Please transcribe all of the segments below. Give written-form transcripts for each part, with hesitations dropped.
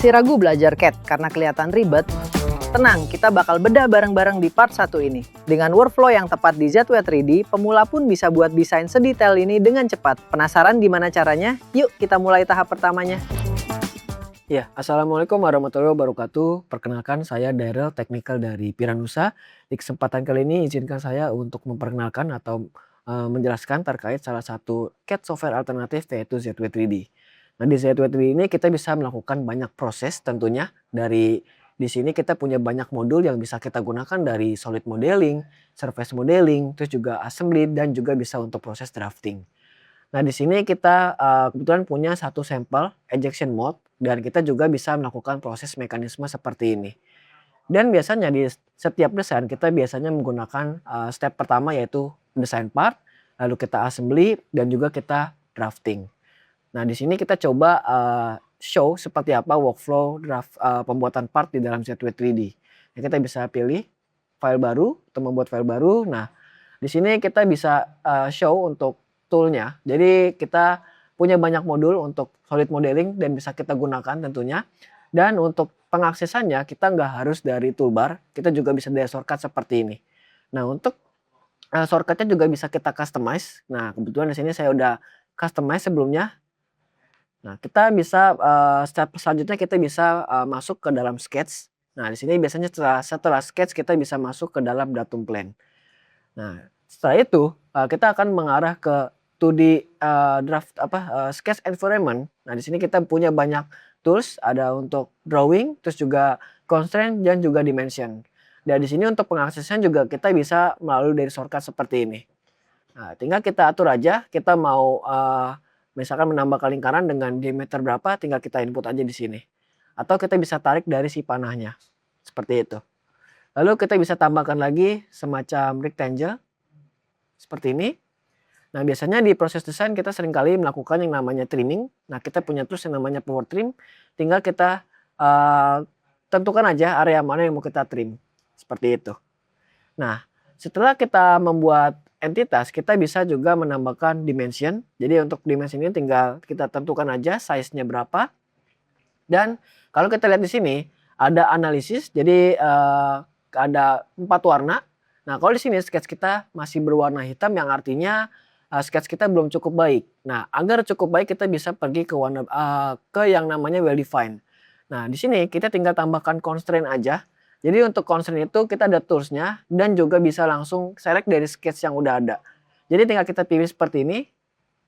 Masih ragu belajar CAD karena kelihatan ribet? Tenang, kita bakal bedah bareng-bareng di part 1 ini. Dengan workflow yang tepat di ZW 3D, pemula pun bisa buat desain sedetail ini dengan cepat. Penasaran gimana caranya? Yuk kita mulai tahap pertamanya. Ya, Assalamualaikum warahmatullahi wabarakatuh. Perkenalkan, saya Daryl, teknikal dari Piranusa. Di kesempatan kali ini izinkan saya untuk memperkenalkan atau menjelaskan terkait salah satu CAD software alternatif yaitu ZW 3D. Nah, di ZW 3D ini kita bisa melakukan banyak proses tentunya. Di sini kita punya banyak modul yang bisa kita gunakan dari solid modeling, surface modeling, terus juga assembly dan juga bisa untuk proses drafting. Nah, di sini kita kebetulan punya satu sampel ejection mold dan kita juga bisa melakukan proses mekanisme seperti ini. Dan biasanya di setiap desain kita biasanya menggunakan step pertama yaitu desain part, lalu kita assembly dan juga kita drafting. Nah, di sini kita coba show seperti apa workflow pembuatan part di dalam ZW 3D. Nah, kita bisa pilih file baru atau membuat file baru. Nah, di sini kita bisa show untuk toolnya. Jadi kita punya banyak modul untuk solid modeling dan bisa kita gunakan tentunya. Dan untuk pengaksesannya kita nggak harus dari toolbar, kita juga bisa dari shortcut seperti ini. Nah, untuk shortcutnya juga bisa kita customize. Nah, kebetulan di sini saya udah customize sebelumnya. Nah, kita bisa step selanjutnya kita bisa masuk ke dalam sketch. Nah, di sini biasanya setelah sketch kita bisa masuk ke dalam datum plan. Nah, setelah itu kita akan mengarah ke 2D sketch environment. Nah, di sini kita punya banyak tools, ada untuk drawing, terus juga constraint dan juga dimension. Dan di sini untuk pengaksesan juga kita bisa melalui dari shortcut seperti ini. Nah, tinggal kita atur aja, kita mau misalkan menambahkan lingkaran dengan diameter berapa, tinggal kita input aja di sini. Atau kita bisa tarik dari si panahnya, seperti itu. Lalu kita bisa tambahkan lagi semacam rectangle, seperti ini. Nah, biasanya di proses desain kita seringkali melakukan yang namanya trimming. Nah, kita punya tools yang namanya power trim, tinggal kita tentukan aja area mana yang mau kita trim, seperti itu. Nah, setelah kita membuat entitas, kita bisa juga menambahkan dimension. Jadi untuk dimension ini tinggal kita tentukan aja size-nya berapa. Dan kalau kita lihat di sini ada analisis, jadi ada 4 warna. Nah, kalau di sini sketch kita masih berwarna hitam yang artinya sketch kita belum cukup baik. Nah, agar cukup baik kita bisa pergi ke warna ke yang namanya well defined. Nah, di sini kita tinggal tambahkan constraint aja. Jadi untuk constraint itu kita ada toolsnya dan juga bisa langsung select dari sketch yang udah ada. Jadi tinggal kita pilih seperti ini,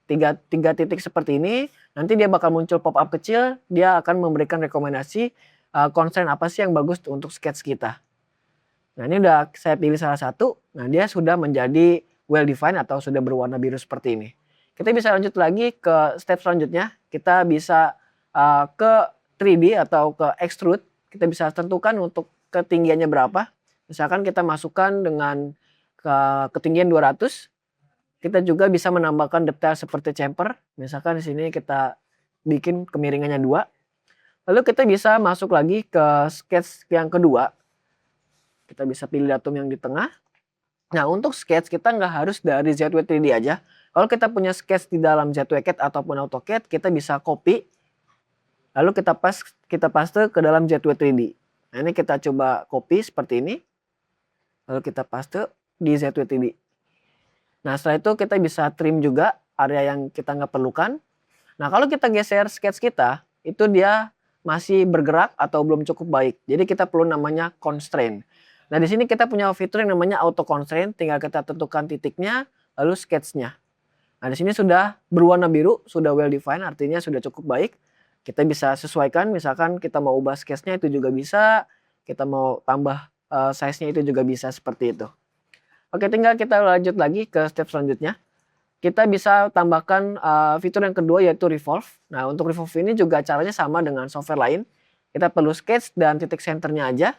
tiga titik seperti ini, nanti dia bakal muncul pop up kecil, dia akan memberikan rekomendasi constraint apa sih yang bagus untuk sketch kita. Nah, ini udah saya pilih salah satu, nah dia sudah menjadi well defined atau sudah berwarna biru seperti ini. Kita bisa lanjut lagi ke step selanjutnya, kita bisa ke 3D atau ke extrude, kita bisa tentukan untuk ketinggiannya berapa. Misalkan kita masukkan dengan ketinggian 200. Kita juga bisa menambahkan detail seperti chamfer. Misalkan di sini kita bikin kemiringannya 2. Lalu kita bisa masuk lagi ke sketch yang kedua. Kita bisa pilih datum yang di tengah. Nah, untuk sketch kita nggak harus dari ZW 3D aja. Kalau kita punya sketch di dalam ZW CAD ataupun AutoCAD, kita bisa copy. Lalu kita paste ke dalam ZW 3D. Nah, ini kita coba copy seperti ini. Lalu kita paste di ZW 3D. Nah, setelah itu kita bisa trim juga area yang kita nggak perlukan. Nah, kalau kita geser sketch kita, itu dia masih bergerak atau belum cukup baik. Jadi kita perlu namanya constraint. Nah, di sini kita punya fitur yang namanya auto constraint. Tinggal kita tentukan titiknya, lalu sketch-nya. Nah, di sini sudah berwarna biru, sudah well defined, artinya sudah cukup baik. Kita bisa sesuaikan, misalkan kita mau ubah sketch-nya itu juga bisa, kita mau tambah size-nya itu juga bisa seperti itu. Oke, tinggal kita lanjut lagi ke step selanjutnya. Kita bisa tambahkan fitur yang kedua yaitu revolve. Nah, untuk revolve ini juga caranya sama dengan software lain. Kita perlu sketch dan titik centernya aja.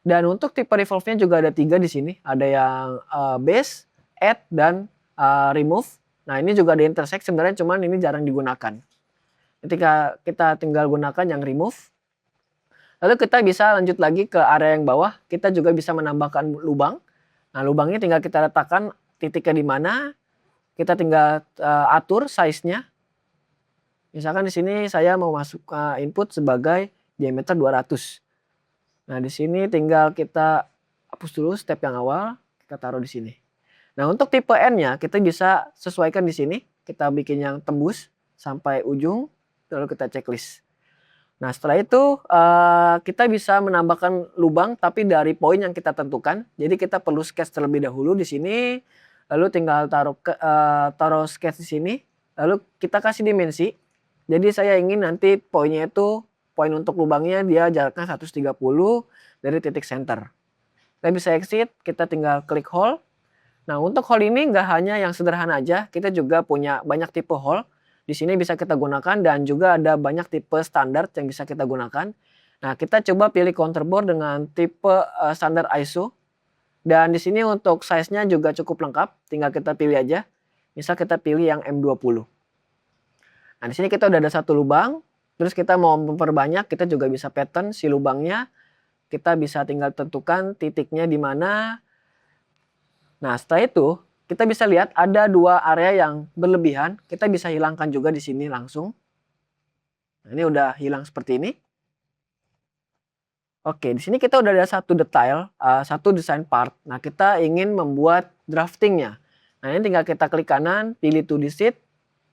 Dan untuk tipe revolve-nya juga ada 3 di sini. Ada yang base, add, dan remove. Nah, ini juga ada intersect sebenarnya, cuman ini jarang digunakan. Ketika kita tinggal gunakan yang remove. Lalu kita bisa lanjut lagi ke area yang bawah. Kita juga bisa menambahkan lubang. Nah, lubangnya tinggal kita letakkan titiknya di mana. Kita tinggal atur size-nya. Misalkan di sini saya mau masuk input sebagai diameter 200. Nah, di sini tinggal kita hapus dulu step yang awal, kita taruh di sini. Nah, untuk tipe N-nya kita bisa sesuaikan di sini. Kita bikin yang tembus sampai ujung, lalu kita checklist. Nah, setelah itu kita bisa menambahkan lubang tapi dari poin yang kita tentukan. Jadi kita perlu sketch terlebih dahulu di sini, lalu tinggal taruh sketch di sini, lalu kita kasih dimensi. Jadi saya ingin nanti poinnya itu, poin untuk lubangnya dia jaraknya 130 dari titik center. Kita bisa exit, kita tinggal klik hole. Nah, untuk hole ini nggak hanya yang sederhana aja, kita juga punya banyak tipe hole. Di sini bisa kita gunakan dan juga ada banyak tipe standar yang bisa kita gunakan. Nah, kita coba pilih counterbore dengan tipe standar ISO. Dan di sini untuk size-nya juga cukup lengkap, tinggal kita pilih aja. Misal kita pilih yang M20. Nah, di sini kita udah ada satu lubang, terus kita mau memperbanyak, kita juga bisa pattern si lubangnya. Kita bisa tinggal tentukan titiknya di mana. Nah, setelah itu kita bisa lihat ada dua area yang berlebihan. Kita bisa hilangkan juga di sini langsung. Nah, ini udah hilang seperti ini. Oke, di sini kita udah ada satu detail, satu design part. Nah, kita ingin membuat draftingnya. Nah, ini tinggal kita klik kanan, pilih to sheet.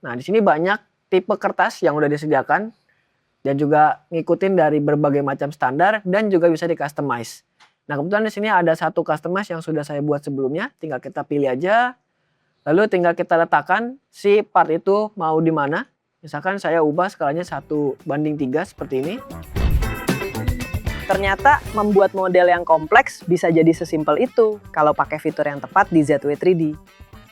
Nah, di sini banyak tipe kertas yang udah disediakan dan juga ngikutin dari berbagai macam standar dan juga bisa di customize. Nah, kebetulan di sini ada satu customize yang sudah saya buat sebelumnya, tinggal kita pilih aja. Lalu tinggal kita letakkan si part itu mau di mana. Misalkan saya ubah skalanya 1:3 seperti ini. Ternyata membuat model yang kompleks bisa jadi sesimpel itu kalau pakai fitur yang tepat di ZW3D.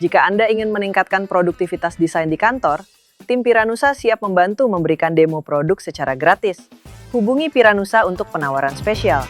Jika Anda ingin meningkatkan produktivitas desain di kantor, tim Piranusa siap membantu memberikan demo produk secara gratis. Hubungi Piranusa untuk penawaran spesial.